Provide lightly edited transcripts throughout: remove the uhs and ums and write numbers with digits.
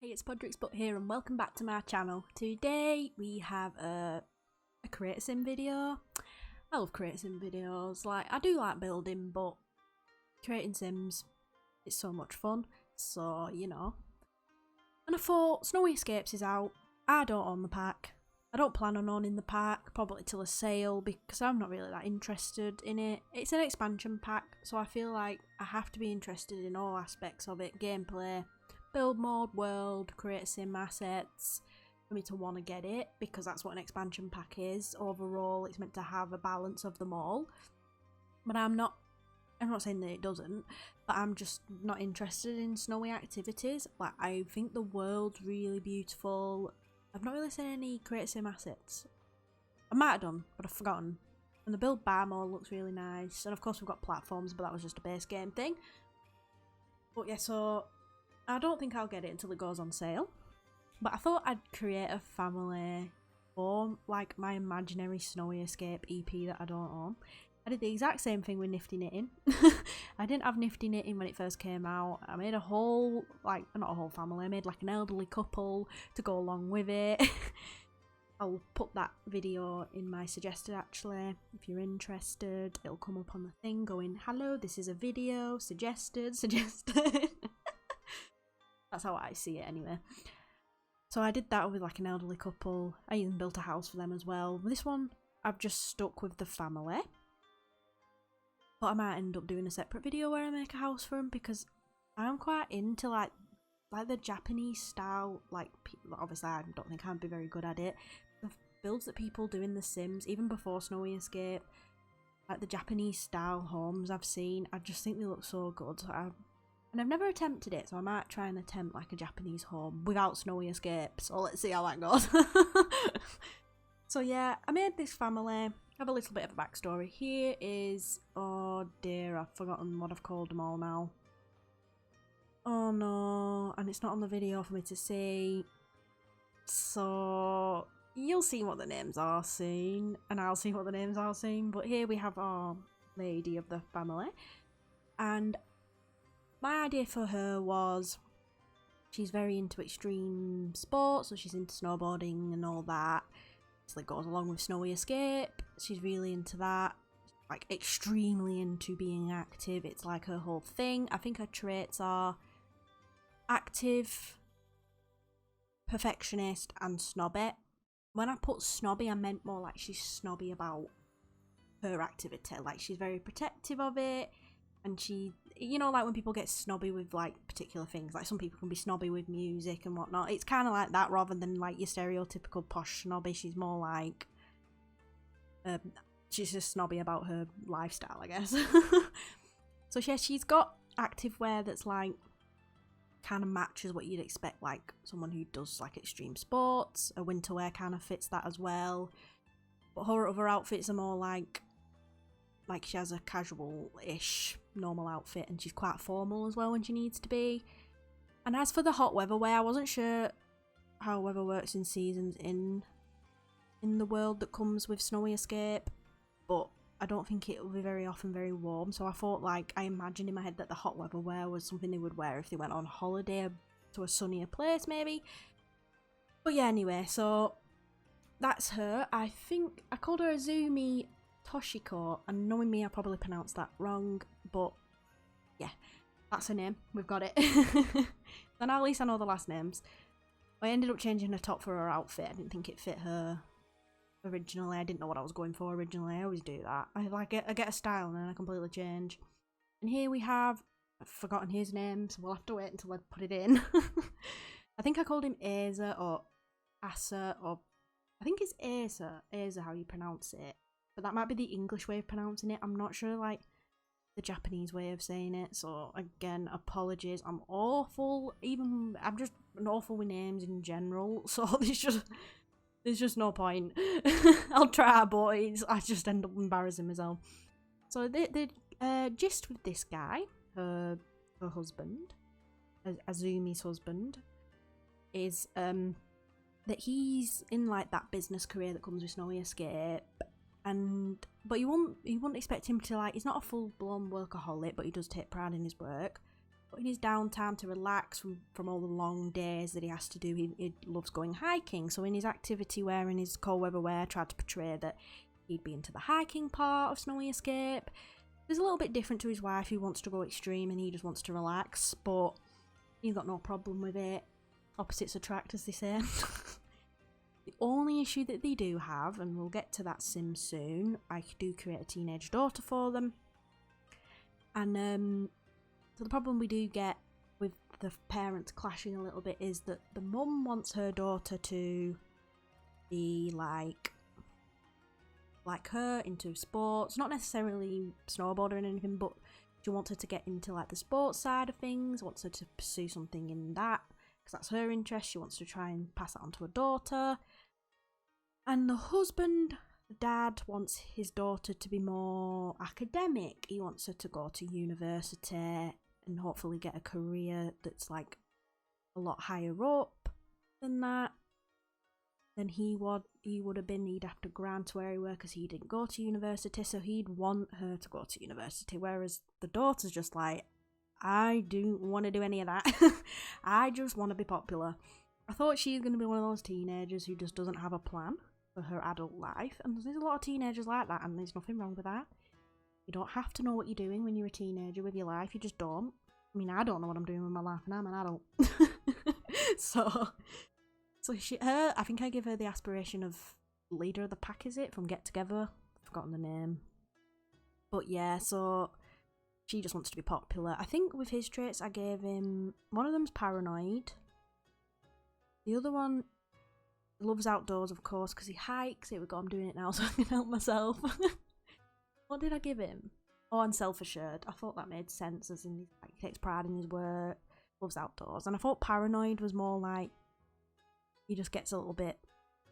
Hey, it's podricksbutt here and welcome back to my channel. Today we have a create a sim video. I love creating sim videos. Like, I do like building, but creating sims is so much fun. So, you know. And I thought, Snowy Escapes is out. I don't own the pack. I don't plan on owning the pack, probably till a sale, because I'm not really that interested in it. It's an expansion pack, so I feel like I have to be interested in all aspects of it. Gameplay, build mode, world, create sim assets, for me to want to get it, because that's what an expansion pack is. Overall, it's meant to have a balance of them all. But I'm not saying that it doesn't, but I'm just not interested in snowy activities. Like, I think the world's really beautiful. I've not really seen any create sim assets. I might have done, but I've forgotten. And the build bar mode looks really nice. And of course we've got platforms, but that was just a base game thing. But yeah, so I don't think I'll get it until it goes on sale. But I thought I'd create a family for like my imaginary Snowy Escape EP that I don't own. I did the exact same thing with Nifty Knitting. I didn't have Nifty Knitting when it first came out. I made a whole, like, not a whole family, I made like an elderly couple to go along with it. I'll put that video in my suggested actually. If you're interested, it'll come up on the thing going, hello, this is a video, suggested. That's how I see it anyway. So I did that with like an elderly couple. I even built a house for them as well. This one, I've just stuck with the family. But I might end up doing a separate video where I make a house for them, because I'm quite into like the Japanese style, like, obviously I don't think I'd be very good at it. The builds that people do in The Sims, even before Snowy Escape, like the Japanese style homes I've seen, I just think they look so good. And I've never attempted it, so I might try and attempt like a Japanese home without Snowy Escape, so let's see how that goes. So yeah, I made this family. I have a little bit of a backstory. Here is, oh dear, I've forgotten what I've called them all now. Oh no, and it's not on the video for me to see. So you'll see what the names are soon, and I'll see what the names are soon. But here we have our lady of the family, and my idea for her was, she's very into extreme sports, so she's into snowboarding and all that. So it goes along with Snowy Escape. She's really into that, like extremely into being active. It's like her whole thing. I think her traits are active, perfectionist, and snobby. When I put snobby, I meant more like she's snobby about her activity. Like, she's very protective of it, and she, you know, like when people get snobby with like particular things, like some people can be snobby with music and whatnot. It's kind of like that, rather than like your stereotypical posh snobby. She's more like, she's just snobby about her lifestyle, I guess. So yeah, she's got active wear that's like kind of matches what you'd expect, like someone who does like extreme sports. Her winter wear kind of fits that as well, but her other outfits are more like she has a casual-ish normal outfit, and she's quite formal as well when she needs to be. And as for the hot weather wear, I wasn't sure how weather works in seasons in the world that comes with Snowy Escape, but I don't think it will be very often very warm, so I thought, like, I imagined in my head that the hot weather wear was something they would wear if they went on holiday to a sunnier place maybe. But yeah, anyway, so that's her. I think I called her Azumi Toshiko, and knowing me, I probably pronounced that wrong, but yeah, that's her name. We've got it. So now at least I know the last names. I ended up changing her top for her outfit. I didn't think it fit her originally. I didn't know what I was going for originally. I always do that. I get a style and then I completely change. And here we have, I've forgotten his name, so we'll have to wait until I put it in. I think I called him Aza or Asa, or I think it's Aza how you pronounce it. But that might be the English way of pronouncing it. I'm not sure, like, the Japanese way of saying it. So, again, apologies. I'm awful. I'm just awful with names in general. So, there's just no point. I'll try, but I just end up embarrassing myself. So, the gist with this guy, her husband, Azumi's husband, is that he's in, like, that business career that comes with Snowy Escape. But you wouldn't expect him to, like, he's not a full-blown workaholic, but he does take pride in his work. But in his downtime to relax from all the long days that he has to do, he loves going hiking. So in his activity wear and his cold weather wear, I tried to portray that he'd be into the hiking part of Snowy Escape. It's a little bit different to his wife, who wants to go extreme and he just wants to relax, but he's got no problem with it. Opposites attract, as they say. The only issue that they do have, and we'll get to that sim soon, I do create a teenage daughter for them. And so the problem we do get with the parents clashing a little bit is that the mum wants her daughter to be like her, into sports, not necessarily snowboarding or anything, but she wants her to get into like the sports side of things, wants her to pursue something in that, because that's her interest. She wants to try and pass that on to her daughter. And the husband, the dad, wants his daughter to be more academic. He wants her to go to university and hopefully get a career that's like a lot higher up than that. Then he would have been, he'd have to grant where he were because he didn't go to university, so he'd want her to go to university, whereas the daughter's just like, I don't want to do any of that. I just want to be popular. I thought she's going to be one of those teenagers who just doesn't have a plan for her adult life, and there's a lot of teenagers like that, and there's nothing wrong with that. You don't have to know what you're doing when you're a teenager with your life, you just don't. I mean, I don't know what I'm doing with my life, and I'm an adult. So I think I give her the aspiration of leader of the pack, is it? From Get Together? I've forgotten the name. But yeah, so she just wants to be popular. I think with his traits, I gave him, one of them's paranoid. The other one loves outdoors, of course, because he hikes. Here we go, I'm doing it now so I can help myself. What did I give him? Oh, and self-assured. I thought that made sense, as in he takes pride in his work, loves outdoors. And I thought paranoid was more like he just gets a little bit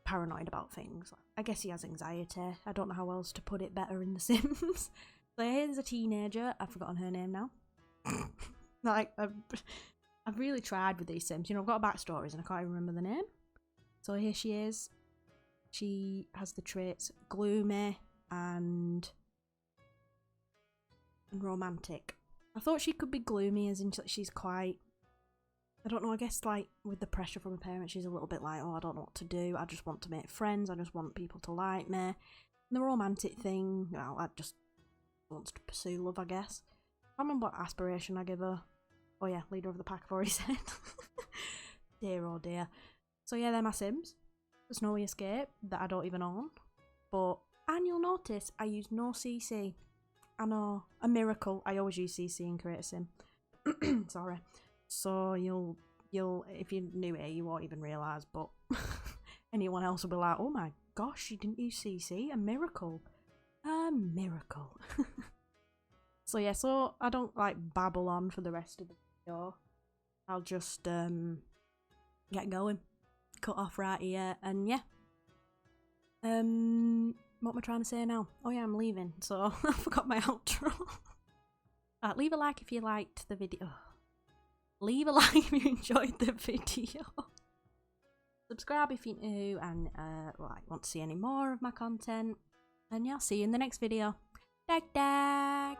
paranoid about things. I guess he has anxiety. I don't know how else to put it better in The Sims. So here's a teenager. I've forgotten her name now. Like, I've really tried with these Sims. You know, I've got backstories and I can't even remember the name. So here she is. She has the traits gloomy and romantic. I thought she could be gloomy, as in she's quite, I don't know, I guess like with the pressure from her parents, she's a little bit like, oh, I don't know what to do. I just want to make friends. I just want people to like me. And the romantic thing, well, I just wants to pursue love, I guess. I can't remember what aspiration I give her. Oh yeah, leader of the pack, I've already said. Dear oh dear. So yeah, they're my Sims. The Snowy Escape that I don't even own. And you'll notice I use no CC. I know, a miracle. I always use CC in Create a Sim. Sorry. So you'll if you're new here, you won't even realise, but anyone else will be like, oh my gosh, you didn't use CC? A miracle. A miracle. So yeah, so I don't like babble on for the rest of the video. I'll just get going. Cut off right here, and yeah. What am I trying to say now? Oh yeah, I'm leaving, so I forgot my outro. Leave a like if you liked the video. Leave a like if you enjoyed the video. Subscribe if you're new and want to see any more of my content. And yeah, I'll see you in the next video. Dag dag!